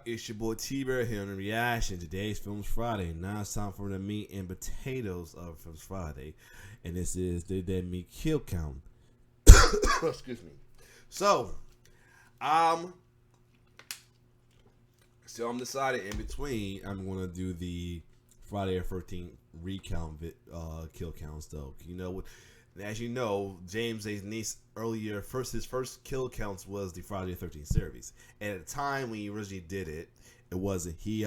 It's your boy T-Bear here on the reaction. Today's Films Friday. Now it's time for the meat and potatoes of Films Friday. And this is the Dead Meat Kill Count. Excuse me. So, I'm decided in between. I'm going to do the Friday the 13th recount kill counts though. You know what? As you know, James A's niece earlier, his first kill counts was the Friday the 13th series. And at the time when he originally did it, it wasn't. He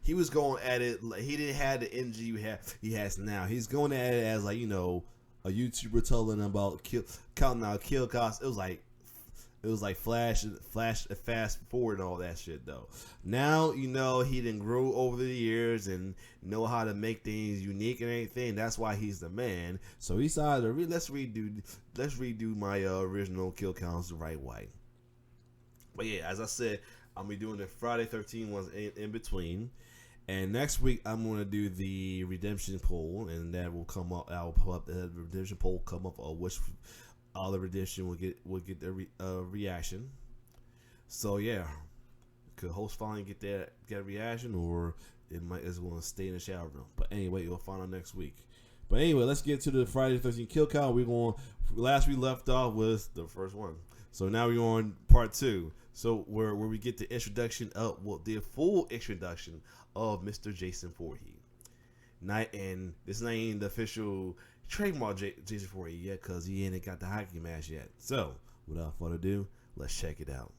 he was going at it. He didn't have the energy he has now. He's going at it as a YouTuber telling about counting out kill counts. It was like flash, fast forward, and all that shit though. Now he didn't grow over the years and know how to make things unique and everything. That's why he's the man. So he decided to let's redo my original kill counts the right way. But yeah, as I said, I'll be doing the Friday 13 ones in between. And next week I'm gonna do the redemption poll, and that will come up. I'll pull up the redemption poll, come up which all the redemption will get their reaction. So yeah, could host finally get that reaction, or it might as well stay in the shower room. But anyway, you'll find out next week. But anyway, let's get to the Friday the 13th kill count. Last we left off was the first one. So now we're on part 2. So where we get the introduction of the full introduction of Mr. Jason Voorhees. And this ain't the official trademark Jason Voorhees yet, because he ain't got the hockey mask yet. So without further ado, let's check it out.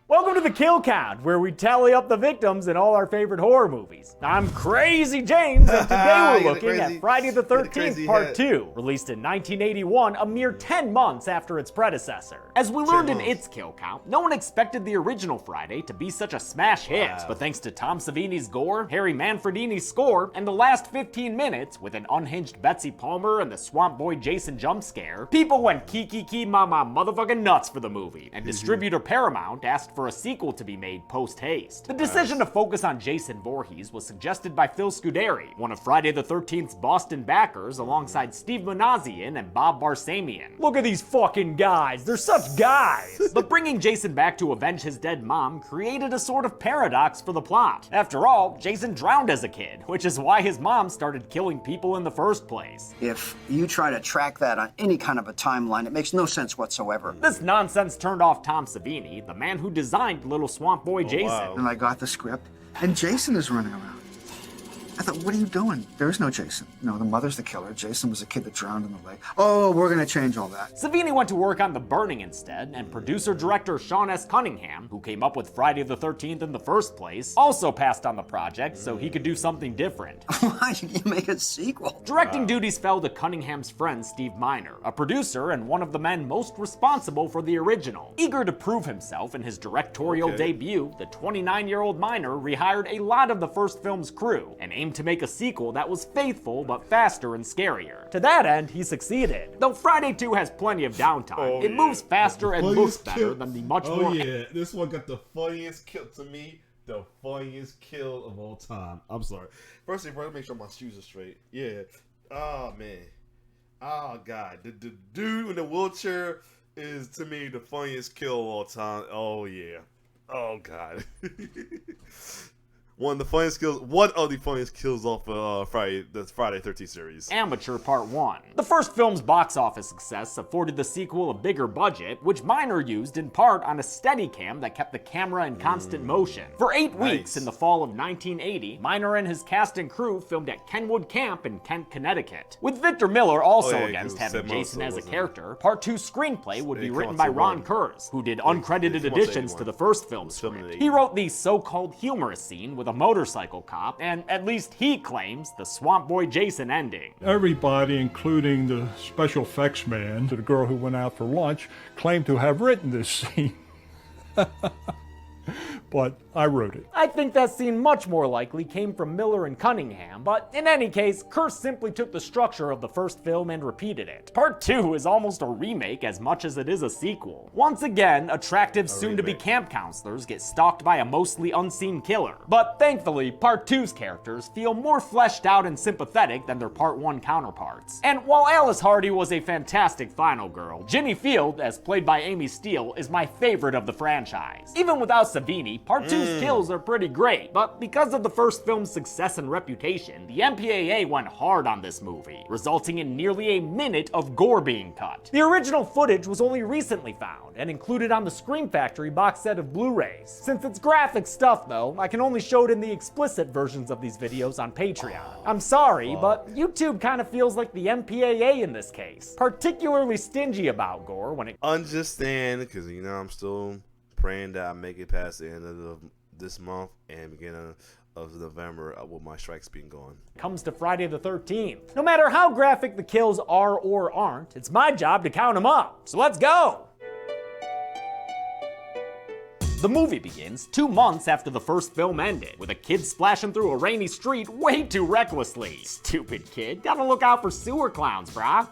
Welcome to the Kill Count, where we tally up the victims in all our favorite horror movies. I'm Crazy James, and today we're looking at Friday the 13th Part 2, released in 1981, a mere 10 months after its predecessor. As we learned in its Kill Count, no one expected the original Friday to be such a smash hit, but thanks to Tom Savini's gore, Harry Manfredini's score, and the last 15 minutes with an unhinged Betsy Palmer and the Swamp Boy Jason jump scare, people went kiki mama motherfucking nuts for the movie, and distributor Paramount asked for a sequel to be made post-haste. The decision to focus on Jason Voorhees was suggested by Phil Scuderi, one of Friday the 13th's Boston backers, alongside Steve Manassian and Bob Barsamian. Look at these fucking guys, they're such guys! But bringing Jason back to avenge his dead mom created a sort of paradox for the plot. After all, Jason drowned as a kid, which is why his mom started killing people in the first place. If you try to track that on any kind of a timeline, it makes no sense whatsoever. This nonsense turned off Tom Savini, the man who designed Little Swamp Boy Jason. Wow. And I got the script, and Jason is running around. I thought, what are you doing? There's no Jason. No, the mother's the killer. Jason was a kid that drowned in the lake. Oh, we're gonna change all that. Savini went to work on The Burning instead, and producer-director Sean S. Cunningham, who came up with Friday the 13th in the first place, also passed on the project so he could do something different. Why did you make a sequel? Directing duties fell to Cunningham's friend Steve Miner, a producer and one of the men most responsible for the original. Eager to prove himself in his directorial debut, the 29-year-old Miner rehired a lot of the first film's crew and aimed to make a sequel that was faithful but faster and scarier. To that end, he succeeded. Though Friday 2 has plenty of downtime, it moves faster and looks better than the much more... Oh yeah, this one got the funniest kill to me. The funniest kill of all time. I'm sorry. First thing, make sure my shoes are straight. Yeah. Oh man. Oh god. The dude in the wheelchair is to me the funniest kill of all time. Oh yeah. Oh god. One of the funniest kills off Friday the 13th series. Amateur Part 1. The first film's box office success afforded the sequel a bigger budget, which Miner used in part on a Steadicam that kept the camera in constant motion. For 8 weeks in the fall of 1980, Miner and his cast and crew filmed at Kenwood Camp in Kent, Connecticut. With Victor Miller also against having Jason as a character, Part 2's screenplay would be written by Ron Kurz, who did uncredited additions to the first film's script. He wrote the so-called humorous scene with a motorcycle cop, and at least he claims the Swamp Boy Jason ending. Everybody, including the special effects man, the girl who went out for lunch, claimed to have written this scene. but I wrote it. I think that scene much more likely came from Miller and Cunningham, but in any case, Kurse simply took the structure of the first film and repeated it. Part 2 is almost a remake as much as it is a sequel. Once again, attractive soon-to-be camp counselors get stalked by a mostly unseen killer. But thankfully, Part 2's characters feel more fleshed out and sympathetic than their Part 1 counterparts. And while Alice Hardy was a fantastic final girl, Ginny Field, as played by Amy Steele, is my favorite of the franchise. Even without Savini, Part 2's kills are pretty great, but because of the first film's success and reputation, the MPAA went hard on this movie, resulting in nearly a minute of gore being cut. The original footage was only recently found and included on the Scream Factory box set of Blu-rays. Since it's graphic stuff though, I can only show it in the explicit versions of these videos on Patreon. I'm sorry, but YouTube kind of feels like the MPAA in this case, particularly stingy about gore when it understand, because you know I'm still praying that I make it past the end of this month and beginning of November with my strikes being gone. comes to Friday the 13th. No matter how graphic the kills are or aren't, it's my job to count them up. So let's go! The movie begins 2 months after the first film ended, with a kid splashing through a rainy street way too recklessly. Stupid kid, gotta look out for sewer clowns, brah.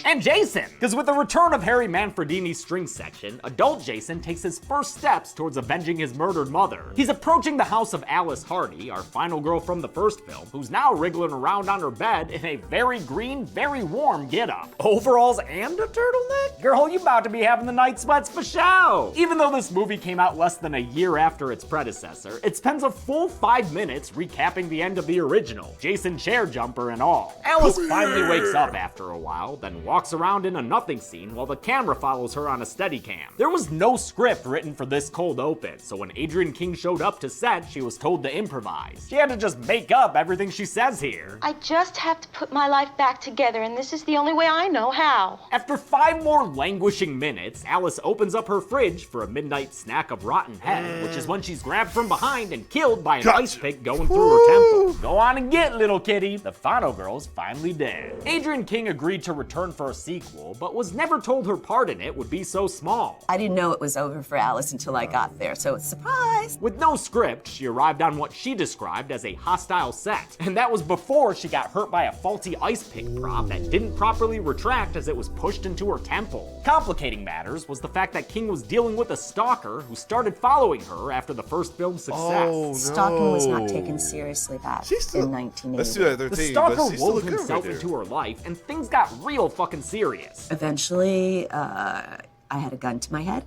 And Jason! Because with the return of Harry Manfredini's string section, adult Jason takes his first steps towards avenging his murdered mother. He's approaching the house of Alice Hardy, our final girl from the first film, who's now wriggling around on her bed in a very green, very warm getup. Overalls and a turtleneck? Girl, you about to be having the night sweats for show! Even though this movie came out less than a year after its predecessor, it spends a full 5 minutes recapping the end of the original, Jason chair jumper and all. Alice finally wakes up after a while, then walks around in a nothing scene while the camera follows her on a Steadicam. There was no script written for this cold open, so when Adrienne King showed up to set, she was told to improvise. She had to just make up everything she says here. I just have to put my life back together, and this is the only way I know how. After 5 more languishing minutes, Alice opens up her fridge for a midnight snack of rotten head, which is when she's grabbed from behind and killed by an ice pick going through her temple. Go on and get, little kitty. The final girl's finally dead. Adrienne King agreed to return for a sequel, but was never told her part in it would be so small. I didn't know it was over for Alice until I got there, so it's a surprise. With no script, she arrived on what she described as a hostile set, and that was before she got hurt by a faulty ice pick prop that didn't properly retract as it was pushed into her temple. Complicating matters was the fact that King was dealing with a stalker who started following her after the first film's success. Oh, no. Stalking was not taken seriously back in 1980. Let's do that 13, The stalker but she's wove still good himself right into her life, and things got real fucking serious. Eventually, I had a gun to my head,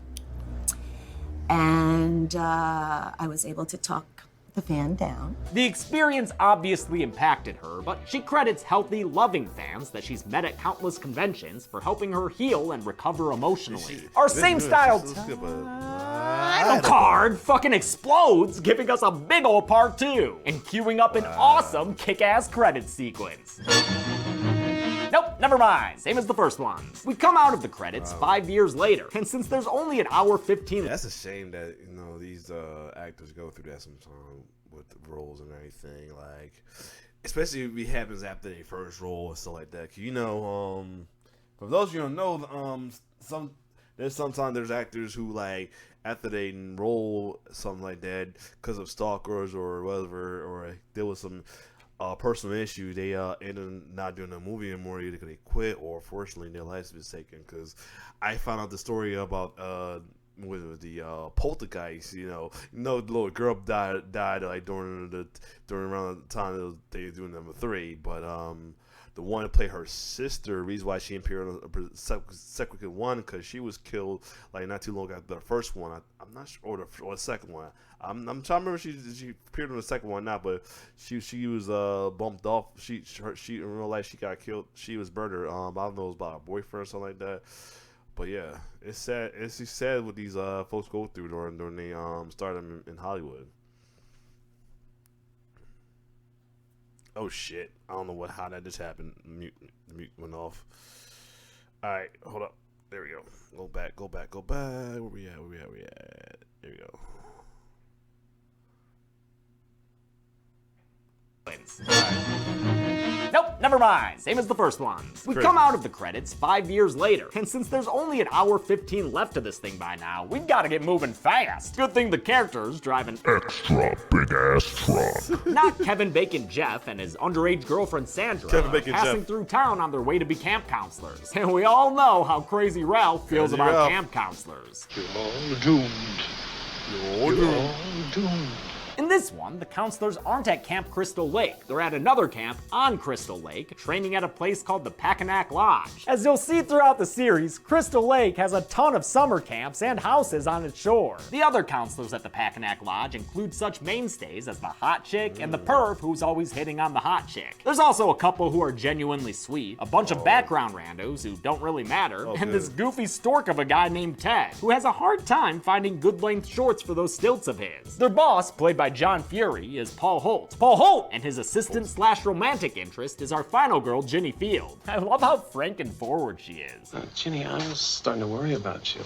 and I was able to talk the fan down. The experience obviously impacted her, but she credits healthy, loving fans that she's met at countless conventions for helping her heal and recover emotionally. Our same style title card fucking explodes, giving us a big ol' part 2, and queuing up an awesome kick-ass credit sequence. Nope, never mind. Same as the first one. We come out of the credits 5 years later, and since there's only an hour 15... That's a shame that, you know, these actors go through that sometimes with the roles and everything. Like, especially if it happens after their first role and stuff like that. 'Cause, you know, for those of you who don't know, sometimes there's actors who, like, after they enroll something like that because of stalkers or whatever, or there was some personal issue, they ended up not doing a movie anymore, either because they quit or fortunately their lives was taken. Because I found out the story about with the poltergeist, the little girl died like during around the time they were doing number 3, but the one that played her sister, reason why she appeared on the second one, because she was killed like not too long after the first one. I'm not sure, or the second one. I'm trying to remember she appeared on the second one now, but she was bumped off. She in real life she got killed. She was murdered. I don't know if it was by a boyfriend or something like that. But yeah, it's sad. It's sad what these folks go through during they stardom in Hollywood. Oh shit! I don't know how that just happened. Mute went off. All right, hold up. There we go. Go back. Where we at? There we go. Nope, Nope, never mind. Same as the first one. We come out of the credits 5 years later, and since there's only an hour 15 left to this thing by now, we've got to get moving fast. Good thing the characters drive an extra big-ass truck. Not Kevin Bacon Jeff and his underage girlfriend Sandra passing through town on their way to be camp counselors. And we all know how Crazy Ralph feels about camp counselors. You're all doomed. You're all doomed. In this one, the counselors aren't at Camp Crystal Lake. They're at another camp on Crystal Lake, training at a place called the Packanack Lodge. As you'll see throughout the series, Crystal Lake has a ton of summer camps and houses on its shore. The other counselors at the Packanack Lodge include such mainstays as the hot chick and the perv who's always hitting on the hot chick. There's also a couple who are genuinely sweet, a bunch of background randos who don't really matter, and this goofy stork of a guy named Ted, who has a hard time finding good length shorts for those stilts of his. Their boss, played by John Fury, is Paul Holt. Paul Holt! And his assistant / romantic interest is our final girl, Ginny Field. I love how frank and forward she is. Ginny, I was starting to worry about you.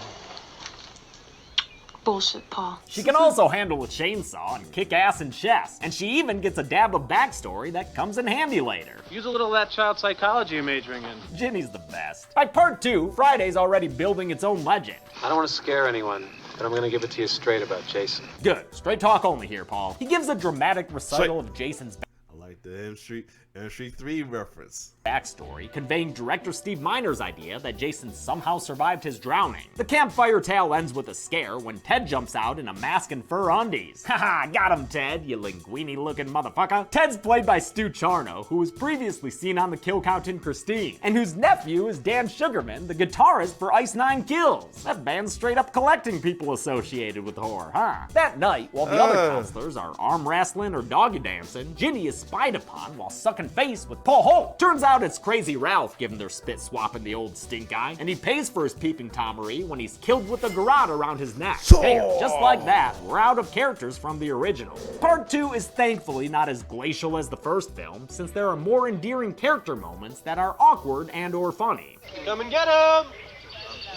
Bullshit, Paul. She can also handle a chainsaw and kick ass in chess, and she even gets a dab of backstory that comes in handy later. Use a little of that child psychology you're majoring in. Ginny's the best. By part 2, Friday's already building its own legend. I don't want to scare anyone, but I'm going to give it to you straight about Jason. Good. Straight talk only here, Paul. He gives a dramatic recital of Jason's I like the M Street 3 reference. backstory, conveying director Steve Miner's idea that Jason somehow survived his drowning. The campfire tale ends with a scare when Ted jumps out in a mask and fur undies. Haha, got him, Ted, you linguini-looking motherfucker. Ted's played by Stu Charno, who was previously seen on the Kill Count in Christine, and whose nephew is Dan Sugarman, the guitarist for Ice Nine Kills. That band's straight up collecting people associated with horror, huh? That night, while the other counselors are arm wrestling or doggy dancing, Ginny is spied upon while sucking face with Paul Holt. Turns out it's Crazy Ralph giving their spit swapping the old stink eye, and he pays for his peeping Tomery when he's killed with a garrote around his neck. Damn, just like that, we're out of characters from the original. Part 2 is thankfully not as glacial as the first film, since there are more endearing character moments that are awkward and or funny. Come and get him!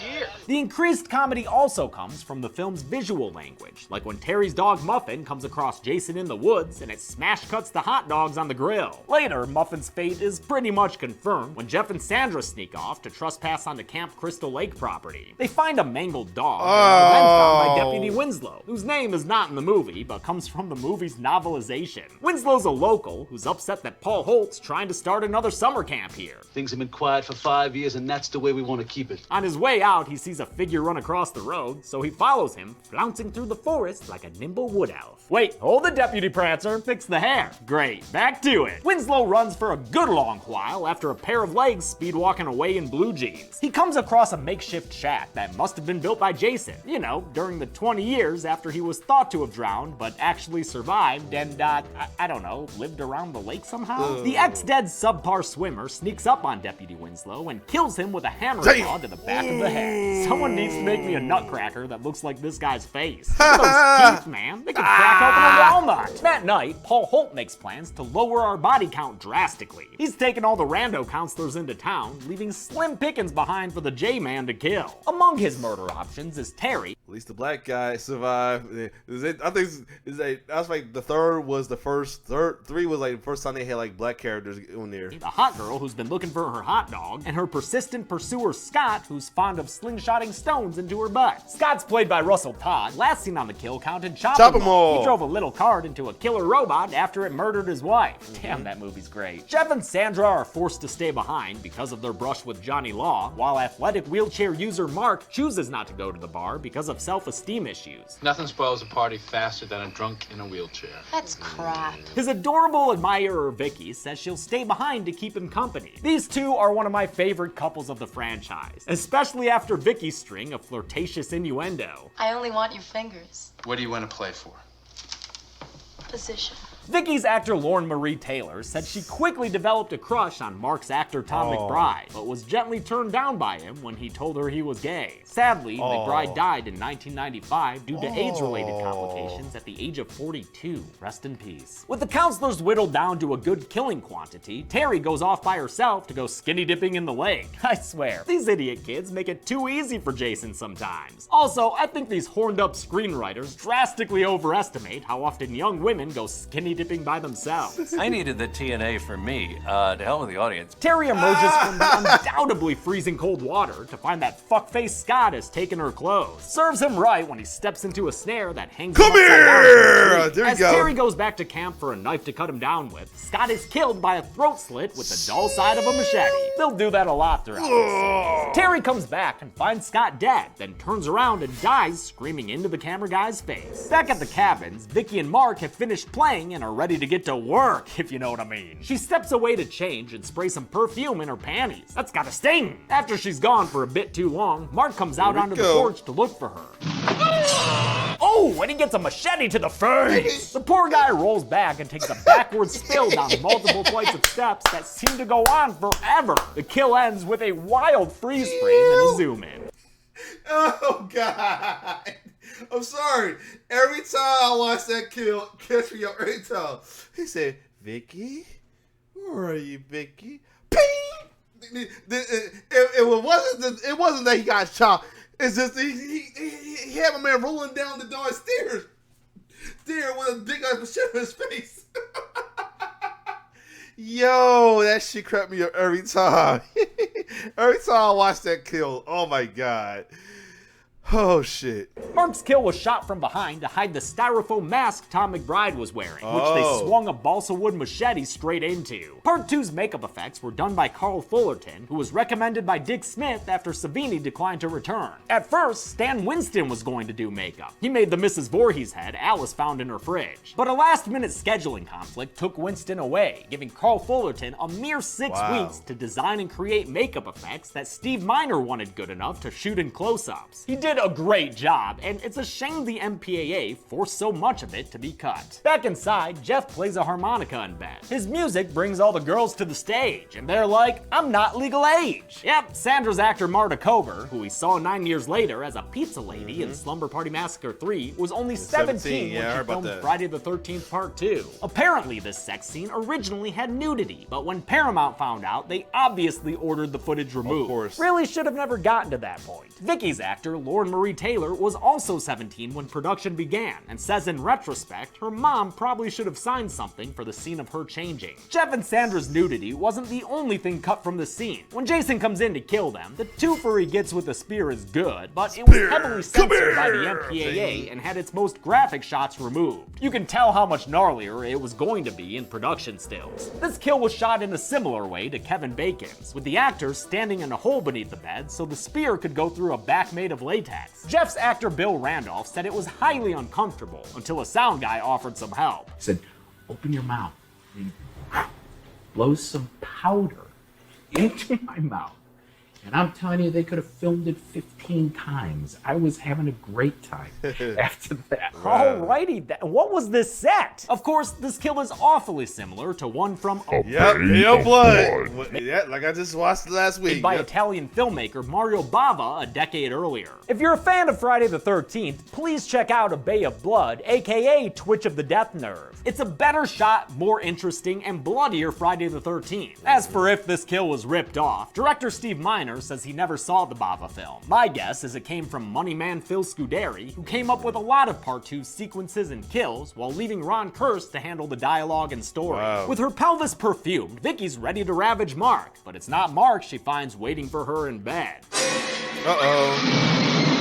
Here. The increased comedy also comes from the film's visual language, like when Terry's dog Muffin comes across Jason in the woods and it smash cuts the hot dogs on the grill. Later, Muffin's fate is pretty much confirmed when Jeff and Sandra sneak off to trespass onto Camp Crystal Lake property. They find a mangled dog and are then found by Deputy Winslow, whose name is not in the movie but comes from the movie's novelization. Winslow's a local who's upset that Paul Holt's trying to start another summer camp here. Things have been quiet for 5 years, and that's the way we want to keep it. On his way out, he sees a figure run across the road, so he follows him, flouncing through the forest like a nimble wood elf. Wait, hold it, Deputy Prancer. Fix the hair. Great, back to it. Winslow runs for a good long while after a pair of legs speed walking away in blue jeans. He comes across a makeshift shack that must have been built by Jason, you know, during the 20 years after he was thought to have drowned, but actually survived and, I don't know, lived around the lake somehow? The ex-dead subpar swimmer sneaks up on Deputy Winslow and kills him with a hammer saw to the back of the head. Someone needs to make me a nutcracker that looks like this guy's face. Look at those teeth, man. They could crack open a walnut. That night, Paul Holt makes plans to lower our body count drastically. He's taken all the rando counselors into town, leaving slim pickings behind for the J-Man to kill. Among his murder options is Terry. At least the black guy survived. I think that's like the third was the first. Three was like the first time they had like black characters on there. The hot girl who's been looking for her hot dog, and her persistent pursuer Scott, who's fond of slingshotting stones into her butt. Scott's played by Russell Todd, last seen on the kill count in Chop 'em All. He drove a little cart into a killer robot after it murdered his wife. Damn, that movie's great. Jeff and Sandra are forced to stay behind because of their brush with Johnny Law, while athletic wheelchair user Mark chooses not to go to the bar because of self-esteem issues. Nothing spoils a party faster than a drunk in a wheelchair. That's crap. His adorable admirer Vicky says she'll stay behind to keep him company. These two are one of my favorite couples of the franchise, especially after Vicky's string of flirtatious innuendo. I only want your fingers. What do you want to play for? Position. Vicky's actor Lauren Marie Taylor said she quickly developed a crush on Mark's actor Tom McBride, but was gently turned down by him when he told her he was gay. Sadly, McBride died in 1995 due to AIDS-related complications at the age of 42. Rest in peace. With the counselors whittled down to a good killing quantity, Terry goes off by herself to go skinny dipping in the lake. I swear, these idiot kids make it too easy for Jason sometimes. Also, I think these horned up screenwriters drastically overestimate how often young women go skinny skinny dipping by themselves. I needed the TNA for me. To hell with the audience. Terry emerges from the undoubtedly freezing cold water to find that fuckface Scott has taken her clothes. Serves him right when he steps into a snare that hangs him upside down from a tree. As Terry goes back to camp for a knife to cut him down with, Scott is killed by a throat slit with the dull side of a machete. They'll do that a lot throughout this series. Terry comes back and finds Scott dead, then turns around and dies screaming into the camera guy's face. Back at the cabins, Vicky and Mark have finished playing and are ready to get to work, if you know what I mean. She steps away to change and spray some perfume in her panties. That's gotta sting! After she's gone for a bit too long, Mark comes out onto the porch to look for her. Oh, and he gets a machete to the face! The poor guy rolls back and takes a backward spill down multiple flights of steps that seem to go on forever. The kill ends with a wild freeze frame and a zoom in. Oh, God. I'm sorry. Every time I watch that kill, catch me up every time. He said, Vicky? Where are you, Vicky? Ping! It wasn't that he got shot. It's just he had my man rolling down the darn stairs. There with a big ass machete in his face. Yo, that shit cracked me up every time. Every time I watch that kill. Oh my God. Oh shit. Mark's kill was shot from behind to hide the styrofoam mask Tom McBride was wearing, which they swung a balsa wood machete straight into. Part 2's makeup effects were done by Carl Fullerton, who was recommended by Dick Smith after Savini declined to return. At first, Stan Winston was going to do makeup. He made the Mrs. Voorhees head Alice found in her fridge. But a last-minute scheduling conflict took Winston away, giving Carl Fullerton a mere 6 weeks to design and create makeup effects that Steve Miner wanted good enough to shoot in close-ups. He did a great job, and it's a shame the MPAA forced so much of it to be cut. Back inside, Jeff plays a harmonica in bed. His music brings all the girls to the stage, and they're like, I'm not legal age. Yep, Sandra's actor Marta Kober, who we saw 9 years later as a pizza lady in Slumber Party Massacre 3, was only 17 when she filmed Friday the 13th Part 2. Apparently, this sex scene originally had nudity, but when Paramount found out, they obviously ordered the footage removed. Of course. Really should have never gotten to that point. Vicky's actor, Lauren Marie Taylor, was also 17 when production began, and says in retrospect, her mom probably should have signed something for the scene of her changing. Jeff and Sandra's nudity wasn't the only thing cut from the scene. When Jason comes in to kill them, the twofer he gets with the spear is good, but it was heavily censored by the MPAA and had its most graphic shots removed. You can tell how much gnarlier it was going to be in production stills. This kill was shot in a similar way to Kevin Bacon's, with the actor standing in a hole beneath the bed so the spear could go through a back made of latex. Jeff's actor Bill Randolph said it was highly uncomfortable until a sound guy offered some help. He said, open your mouth and blow some powder into my mouth. And I'm telling you, they could have filmed it 15 times. I was having a great time after that. Alrighty, what was this set? Of course, this kill is awfully similar to one from Pale Blood. Yeah, like I just watched last week. By Italian filmmaker Mario Bava a decade earlier. If you're a fan of Friday the 13th, please check out A Bay of Blood, aka Twitch of the Death Nerve. It's a better shot, more interesting, and bloodier Friday the 13th. As for if this kill was ripped off, director Steve Miner says he never saw the Bava film. My guess is it came from money man Phil Scuderi, who came up with a lot of Part 2's sequences and kills while leaving Ron Kurst to handle the dialogue and story. With her pelvis perfumed, Vicky's ready to ravage Mark, but it's not Mark she finds waiting for her in bed.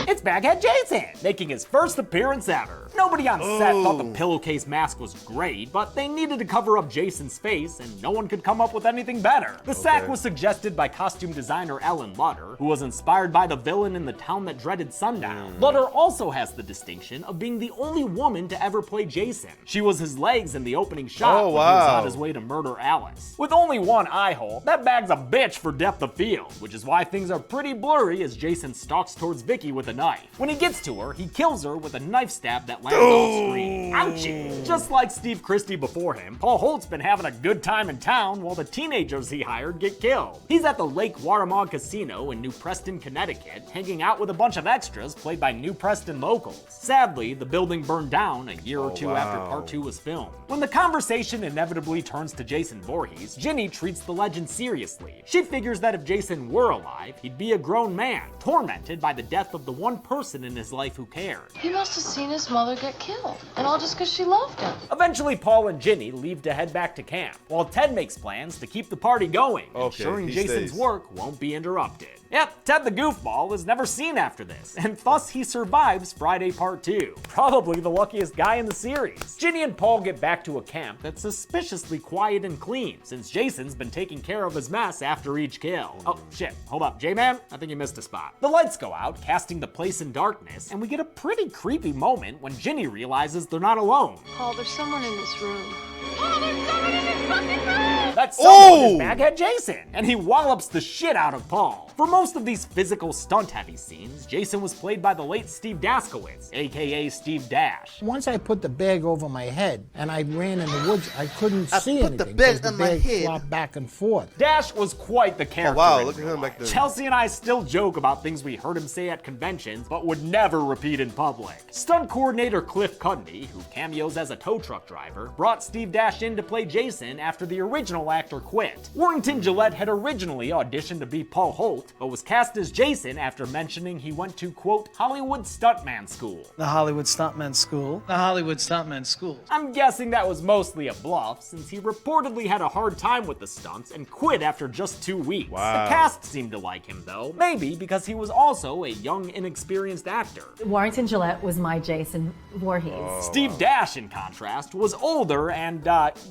It's Baghead Jason, making his first appearance ever. Nobody on set thought the pillowcase mask was great, but they needed to cover up Jason's face, and no one could come up with anything better. The sack was suggested by costume designer Ellen Lutter, who was inspired by the villain in The Town That Dreaded Sundown. Lutter also has the distinction of being the only woman to ever play Jason. She was his legs in the opening shot when he was on his way to murder Alice. With only one eye hole, that bag's a bitch for depth of field, which is why things are pretty blurry as Jason stalks towards Vicky with a knife. When he gets to her, he kills her with a knife stab that lands off screen. Ouchie! Just like Steve Christie before him, Paul Holt's been having a good time in town while the teenagers he hired get killed. He's at the Lake Warramog Casino in New Preston, Connecticut, hanging out with a bunch of extras played by New Preston locals. Sadly, the building burned down a year or two after Part 2 was filmed. When the conversation inevitably turns to Jason Voorhees, Ginny treats the legend seriously. She figures that if Jason were alive, he'd be a grown man, tormented by the death of the one one person in his life who cared. He must have seen his mother get killed, and all just because she loved him. Eventually, Paul and Ginny leave to head back to camp, while Ted makes plans to keep the party going, ensuring Jason's work won't be interrupted. Yep, Ted the Goofball was never seen after this, and thus he survives Friday Part 2. Probably the luckiest guy in the series. Ginny and Paul get back to a camp that's suspiciously quiet and clean, since Jason's been taking care of his mess after each kill. Oh shit, hold up, J-Man, I think you missed a spot. The lights go out, casting the place in darkness, and we get a pretty creepy moment when Ginny realizes they're not alone. Paul, there's someone in this room. Paul, there's someone in this fucking room! That someone is Baghead Jason, and he wallops the shit out of Paul. For most of these physical stunt-heavy scenes, Jason was played by the late Steve Daskowitz, aka Steve Dash. Once I put the bag over my head and I ran in the woods, I couldn't see anything. The bag on my head. Flopped back and forth. Dash was quite the character. Oh, wow, look at him back there. Chelsea and I still joke about things we heard him say at conventions, but would never repeat in public. Stunt coordinator Cliff Cudney, who cameos as a tow truck driver, brought Steve Dash in to play Jason after the original actor quit. Warrington Gillette had originally auditioned to be Paul Holt, but was cast as Jason after mentioning he went to, quote, Hollywood Stuntman School. The Hollywood Stuntman School. The Hollywood Stuntman School. I'm guessing that was mostly a bluff, since he reportedly had a hard time with the stunts and quit after just 2 weeks. Wow. The cast seemed to like him though, maybe because he was also a young, inexperienced actor. Warrington Gillette was my Jason Voorhees. Steve Dash, in contrast, was older and,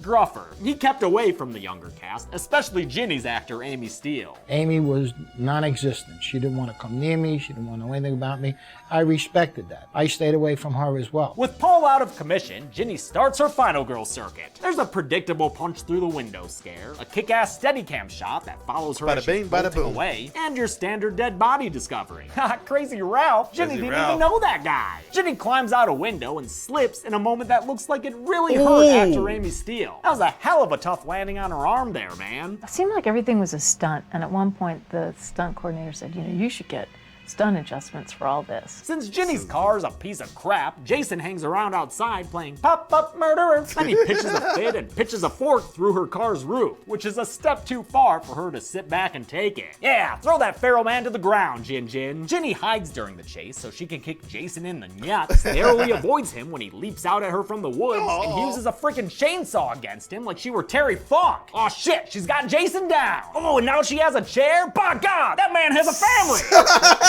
gruffer. He kept away from the younger cast, especially Ginny's actor, Amy Steele. Amy was non-existent. She didn't want to come near me. She didn't want to know anything about me. I respected that. I stayed away from her as well. With Paul out of commission, Ginny starts her final girl circuit. There's a predictable punch through the window scare, a kick-ass Steadicam shot that follows her as she's bolting away, and your standard dead body discovery. Ha, Crazy Ralph! Ginny didn't even know that guy! Ginny climbs out a window and slips in a moment that looks like it really hurt after Amy Steele. That was a hell of a tough landing on her arm there, man. It seemed like everything was a stunt, and at one point the stunt coordinator said, you know, you should get stunt adjustments for all this. Since Ginny's car's a piece of crap, Jason hangs around outside playing pop-up murderer. Then he pitches a fit and pitches a fork through her car's roof, which is a step too far for her to sit back and take it. Yeah, throw that feral man to the ground, Gin. Ginny hides during the chase so she can kick Jason in the nuts, narrowly avoids him when he leaps out at her from the woods, and he uses a freaking chainsaw against him like she were Terry Funk. Aw shit, she's got Jason down. Oh, and now she has a chair? By God, that man has a family!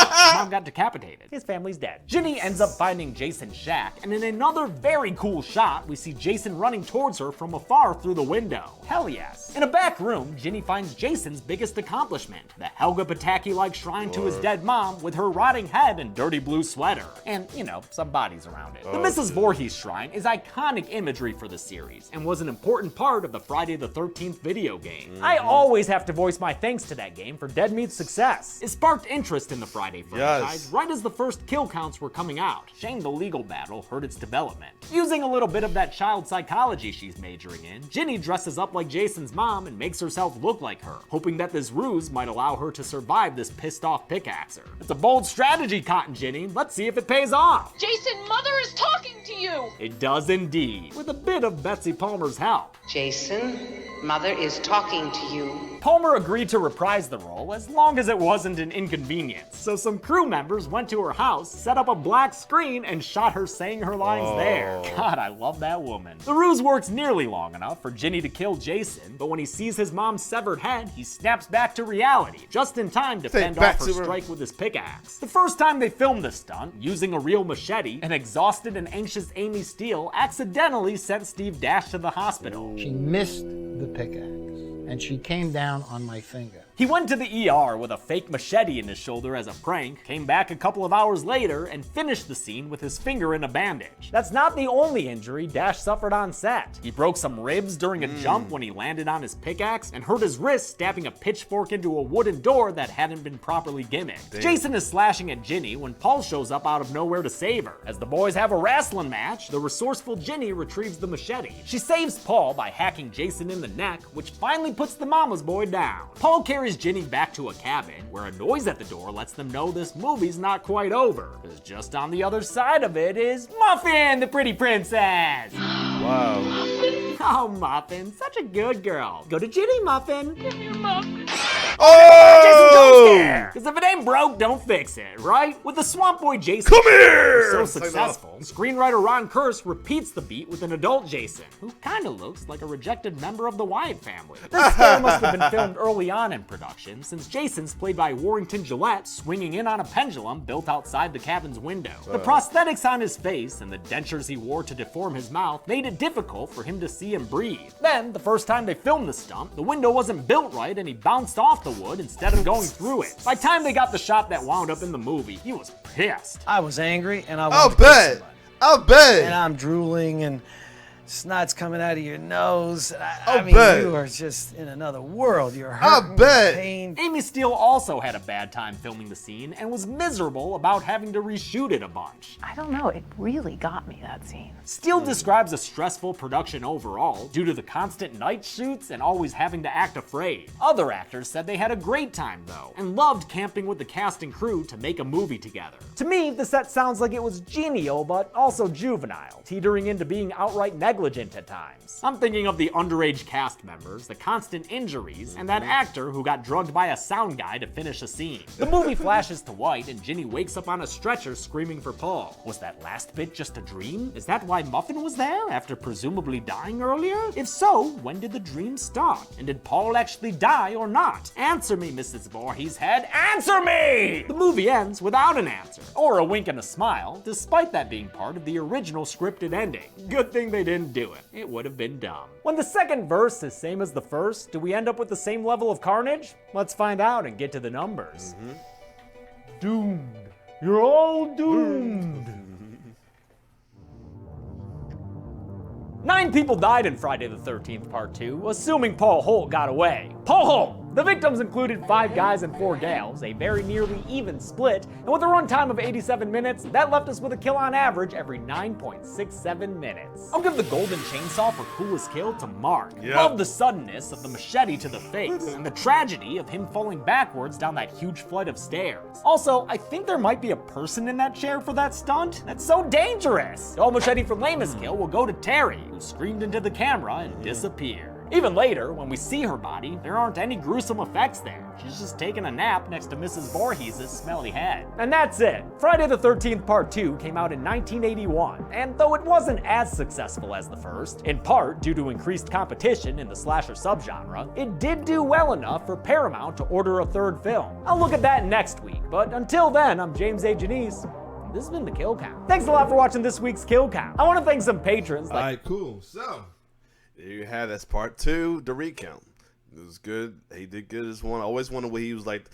Mom got decapitated. His family's dead. Ginny ends up finding Jason's shack, and in another very cool shot, we see Jason running towards her from afar through the window. Hell yes. In a back room, Ginny finds Jason's biggest accomplishment, the Helga Pataki-like shrine to his dead mom with her rotting head and dirty blue sweater. And, you know, some bodies around it. The Mrs. Voorhees shrine is iconic imagery for the series, and was an important part of the Friday the 13th video game. I always have to voice my thanks to that game for Dead Meat's success. It sparked interest in the Friday franchise right as the first kill counts were coming out. Shame the legal battle hurt its development. Using a little bit of that child psychology she's majoring in, Ginny dresses up like Jason's mom and makes herself look like her, hoping that this ruse might allow her to survive this pissed off pickaxer. It's a bold strategy, Cotton Ginny. Let's see if it pays off. Jason, Mother is talking to you! It does indeed, with a bit of Betsy Palmer's help. Jason, Mother is talking to you. Palmer agreed to reprise the role as long as it wasn't an inconvenience, so some crew members went to her house, set up a black screen, and shot her saying her lines there. God, I love that woman. The ruse works nearly long enough for Ginny to kill Jason, but when he sees his mom's severed head, he snaps back to reality, just in time to fend off her strike with his pickaxe. The first time they filmed the stunt, using a real machete, an exhausted and anxious Amy Steele accidentally sent Steve Dash to the hospital. She missed the pickaxe, and she came down on my finger. He went to the ER with a fake machete in his shoulder as a prank, came back a couple of hours later, and finished the scene with his finger in a bandage. That's not the only injury Dash suffered on set. He broke some ribs during a jump when he landed on his pickaxe, and hurt his wrist stabbing a pitchfork into a wooden door that hadn't been properly gimmicked. Damn. Jason is slashing at Ginny when Paul shows up out of nowhere to save her. As the boys have a wrestling match, the resourceful Ginny retrieves the machete. She saves Paul by hacking Jason in the neck, which finally puts the mama's boy down. Paul carries Ginny back to a cabin, where a noise at the door lets them know this movie's not quite over, because just on the other side of it is Muffin, the pretty princess! Wow. Oh, Muffin, such a good girl. Go to Ginny, Muffin. Give me a muffin. Oh! Jason jump scare! Because if it ain't broke, don't fix it, right? With the Swamp Boy Jason Come here! so successful, screenwriter Ron Kurz repeats the beat with an adult Jason, who kinda looks like a rejected member of the Wyatt family. This scare must have been filmed early on in production, since Jason's played by Warrington Gillette swinging in on a pendulum built outside the cabin's window. The prosthetics on his face and the dentures he wore to deform his mouth made it difficult for him to see and breathe. Then, the first time they filmed the stunt, the window wasn't built right and he bounced off the wood instead of going through it. By the time they got the shot that wound up in the movie, he was pissed. I was angry and I I'll wanted to kill bet. somebody. I'll bet. And I'm drooling and snot's coming out of your nose. I'll I mean, bet. you are just in another world. You're I'll hurting, bet. pain. Amy Steele also had a bad time filming the scene and was miserable about having to reshoot it a bunch. I don't know, it really got me, that scene. Steele describes a stressful production overall due to the constant night shoots and always having to act afraid. Other actors said they had a great time though, and loved camping with the cast and crew to make a movie together. To me, the set sounds like it was genial, but also juvenile, teetering into being outright negligent at times. I'm thinking of the underage cast members, the constant injuries, and that actor who got drugged by a sound guy to finish a scene. The movie flashes to white and Ginny wakes up on a stretcher screaming for Paul. Was that last bit just a dream? Is that why Muffin was there after presumably dying earlier? If so, when did the dream start? And did Paul actually die or not? Answer me, Mrs. Voorhees head. Answer me! The movie ends without an answer, or a wink and a smile, despite that being part of the original scripted ending. Good thing they didn't do it. It would have been dumb. When the second verse is same as the first, do we end up with the same level of carnage? Let's find out and get to the numbers. Doomed. You're all doomed. 9 people died in Friday the 13th Part 2, assuming Paul Holt got away. Paul Holt! The victims included 5 guys and 4 gals, a very nearly even split, and with a runtime of 87 minutes, that left us with a kill on average every 9.67 minutes. I'll give the golden chainsaw for coolest kill to Mark. Yep. Love the suddenness of the machete to the face, and the tragedy of him falling backwards down that huge flight of stairs. Also, I think there might be a person in that chair for that stunt. That's so dangerous! The old machete for lamest kill will go to Terry, who screamed into the camera and disappeared. Even later, when we see her body, there aren't any gruesome effects there. She's just taking a nap next to Mrs. Voorhees' smelly head. And that's it. Friday the 13th Part 2 came out in 1981, and though it wasn't as successful as the first, in part due to increased competition in the slasher subgenre, it did do well enough for Paramount to order a third film. I'll look at that next week, but until then, I'm James A. Janice. This has been the Kill Count. Thanks a lot for watching this week's Kill Count. I want to thank some patrons. Alright, cool. So, there you have that's part 2, the recount. It was good. He did good as one. I always wondered what he was like.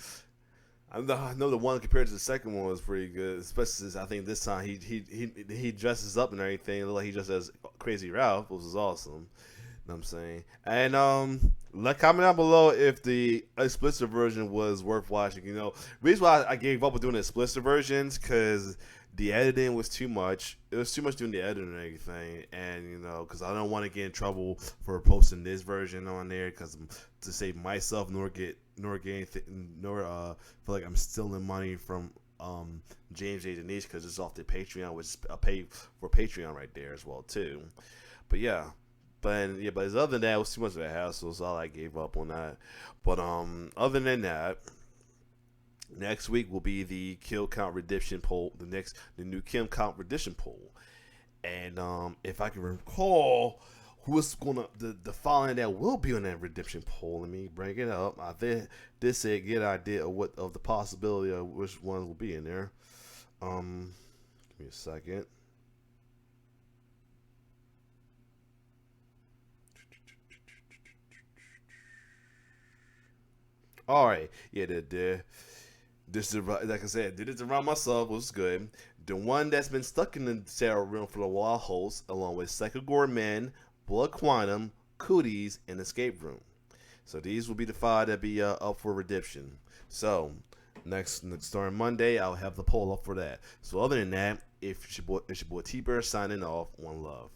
I know the one compared to the second one was pretty good, especially since I think this time he dresses up and everything. It looked like he just has Crazy Ralph, which is awesome. You know what I'm saying? And comment down below if the explicit version was worth watching. You know, reason why I gave up with doing the explicit versions because the editing was too much. It was too much doing the editing and everything, and you know, because I don't want to get in trouble for posting this version on there, because to save myself, nor anything, nor feel like I'm stealing money from James A. Denise, because it's off the Patreon, which I pay for Patreon right there as well too. But yeah. But other than that, it was too much of a hassle, so I gave up on that. But other than that, next week will be the Kill Count Redemption poll, the new Kill Count Redemption poll. And if I can recall who's gonna the following that will be on that redemption poll, let me bring it up. I think this said get an idea of the possibility of which ones will be in there. Give me a second. All right, yeah, this is, like I said, did it around myself, was good. The one that's been stuck in the Sarah room for a while hosts, along with Psycho Gourmet, Blood Quantum, Cooties, and Escape Room. So these will be the 5 that be up for redemption. So next starting Monday, I'll have the poll up for that. So other than that, it's your boy T-Bird signing off. One love.